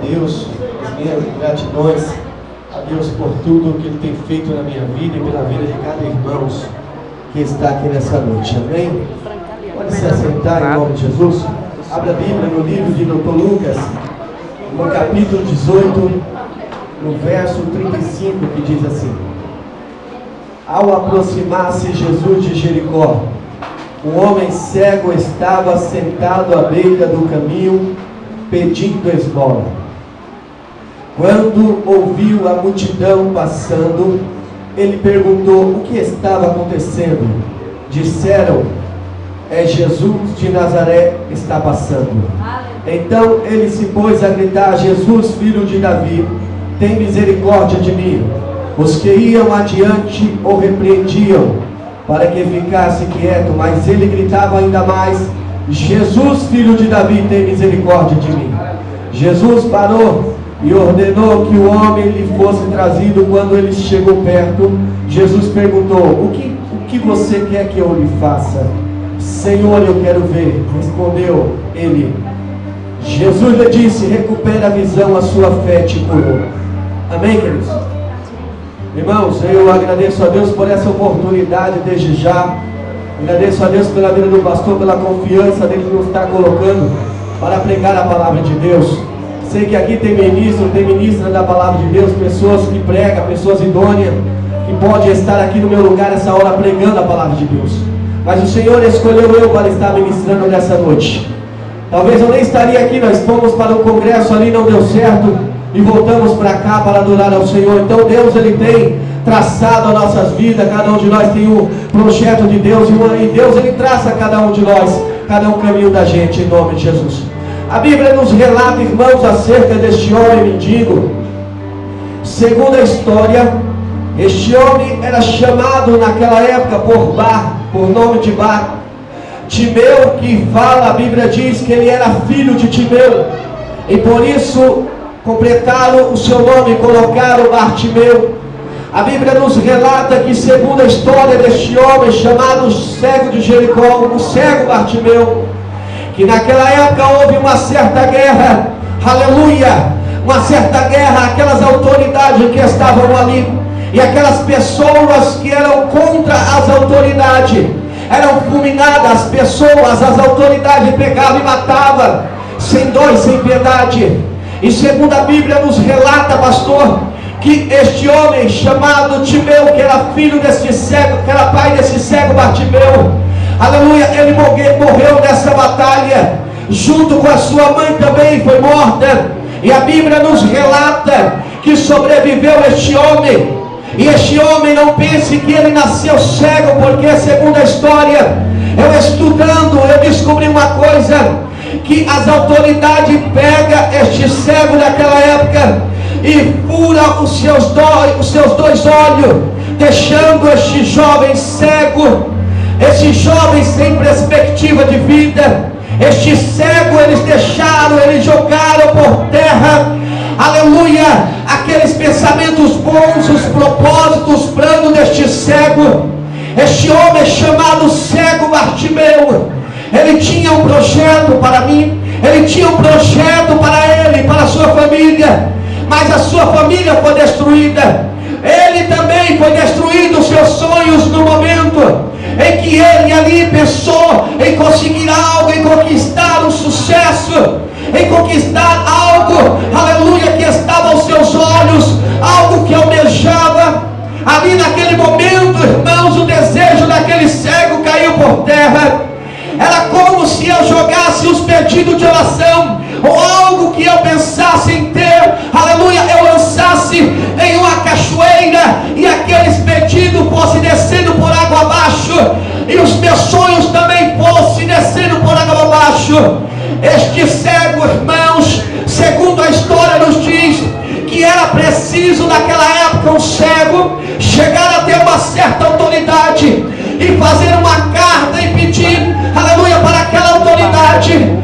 Deus, as minhas gratidões a Deus por tudo que Ele tem feito na minha vida e pela vida de cada irmão que está aqui nessa noite. Amém? Pode se assentar em nome de Jesus. Abra a Bíblia no livro de Dr. Lucas, no capítulo 18, no verso 35, que diz assim: Ao aproximar-se Jesus de Jericó, um homem cego estava sentado à beira do caminho, pedindo esmola. Quando ouviu a multidão passando, ele perguntou o que estava acontecendo. Disseram: é Jesus de Nazaré está passando. Então ele se pôs a gritar: Jesus, filho de Davi, tem misericórdia de mim. Os que iam adiante o repreendiam para que ficasse quieto, mas ele gritava ainda mais: Jesus, filho de Davi, tem misericórdia de mim. Jesus parou e ordenou que o homem lhe fosse trazido. Quando ele chegou perto, Jesus perguntou: o que você quer que eu lhe faça? Senhor, eu quero ver. Respondeu ele. Jesus lhe disse: recupere a visão, a sua fé te curou. Amém, queridos? Irmãos, eu agradeço a Deus por essa oportunidade desde já. Agradeço a Deus pela vida do pastor, pela confiança dele nos estar colocando para pregar a palavra de Deus. Sei que aqui tem ministra da palavra de Deus, pessoas que pregam, pessoas idôneas, que podem estar aqui no meu lugar essa hora pregando a palavra de Deus. Mas o Senhor escolheu eu para estar ministrando nessa noite. Talvez eu nem estaria aqui, nós fomos para um congresso ali, não deu certo, e voltamos para cá para adorar ao Senhor. Então Deus, Ele tem traçado as nossas vidas, cada um de nós tem um projeto de Deus, e Deus, Ele traça a cada um de nós, cada um caminho da gente, em nome de Jesus. A Bíblia nos relata, irmãos, acerca deste homem mendigo. Segundo a história, este homem era chamado naquela época por nome de Bar. Timeu, que fala, a Bíblia diz que ele era filho de Timeu, e por isso completaram o seu nome e colocaram Bartimeu. A Bíblia nos relata que, segundo a história deste homem chamado cego de Jericó, o cego Bartimeu, que naquela época houve uma certa guerra, aleluia, uma certa guerra, aquelas autoridades que estavam ali, e aquelas pessoas que eram contra as autoridades, eram fulminadas, as pessoas, as autoridades pegavam e matavam, sem dó e sem piedade. E segundo a Bíblia nos relata, pastor, que este homem chamado Timeu, que era filho desse cego, que era pai desse cego Bartimeu, aleluia, ele morreu nessa batalha, junto com a sua mãe também foi morta. E a Bíblia nos relata que sobreviveu este homem. E este homem, não pense que ele nasceu cego, porque segundo a história, eu estudando, eu descobri uma coisa, que as autoridades pegam este cego daquela época e fura os seus dois olhos, deixando este jovem cego, este jovem sem perspectiva de vida. Este cego eles deixaram, eles jogaram por terra, aleluia, aqueles pensamentos bons, os propósitos, os planos deste cego. Este homem chamado cego Bartimeu, ele tinha um projeto para mim, ele tinha um projeto para ele, para a sua família, mas a sua família foi destruída. Ele também foi destruído, os seus sonhos, no momento em que ele ali pensou em conseguir algo, em conquistar um sucesso, em conquistar algo, aleluia, que estava aos seus olhos, algo que almejava. Ali naquele momento, irmãos, o desejo daquele cego caiu por terra. Era como se eu jogasse os pedidos de oração, ou algo que eu pensasse em ter, aleluia, eu lançasse em uma cachoeira, e aqueles pedidos fossem descendo por água abaixo, e os meus sonhos também fossem descendo por água abaixo. Este cego, irmãos, segundo a história nos diz, que era preciso naquela época um cego chegar até uma certa autoridade e fazer uma carta e pedir, aleluia, para aquela autoridade,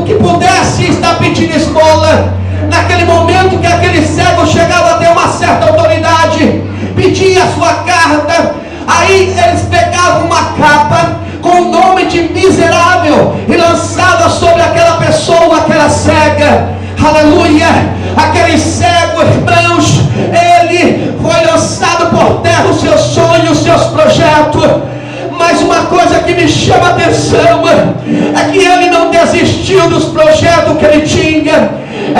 que pudesse estar pedindo esmola. Naquele momento que aquele cego chegava até uma certa autoridade, pedia a sua carta, aí eles pegavam uma capa com o nome de miserável e lançava sobre aquela pessoa, aquela cega, aleluia, aleluia, aquele cego, irmãos, ele foi lançado por terra, os seus sonhos, os seus projetos. Mas uma coisa que me chama a atenção é que ele não desistiu dos projetos que ele tinha,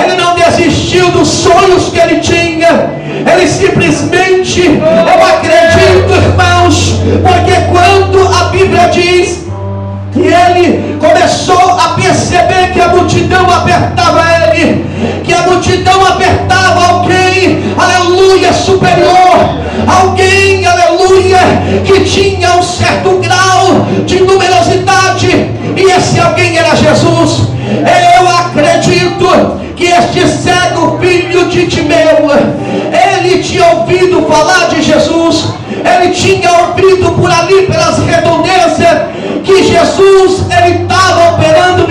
ele não desistiu dos sonhos que ele tinha, ele simplesmente, eu acredito, irmãos, porque quando a Bíblia diz que ele começou a perceber que a multidão apertava ele, que a multidão apertava alguém, aleluia, superior, alguém, aleluia, que tinha um certo grau de numerosidade, e esse alguém era Jesus. Eu acredito que este cego filho de Timeu, ele tinha ouvido falar de Jesus, ele tinha ouvido por ali, pelas redondezas, que Jesus, ele estava operando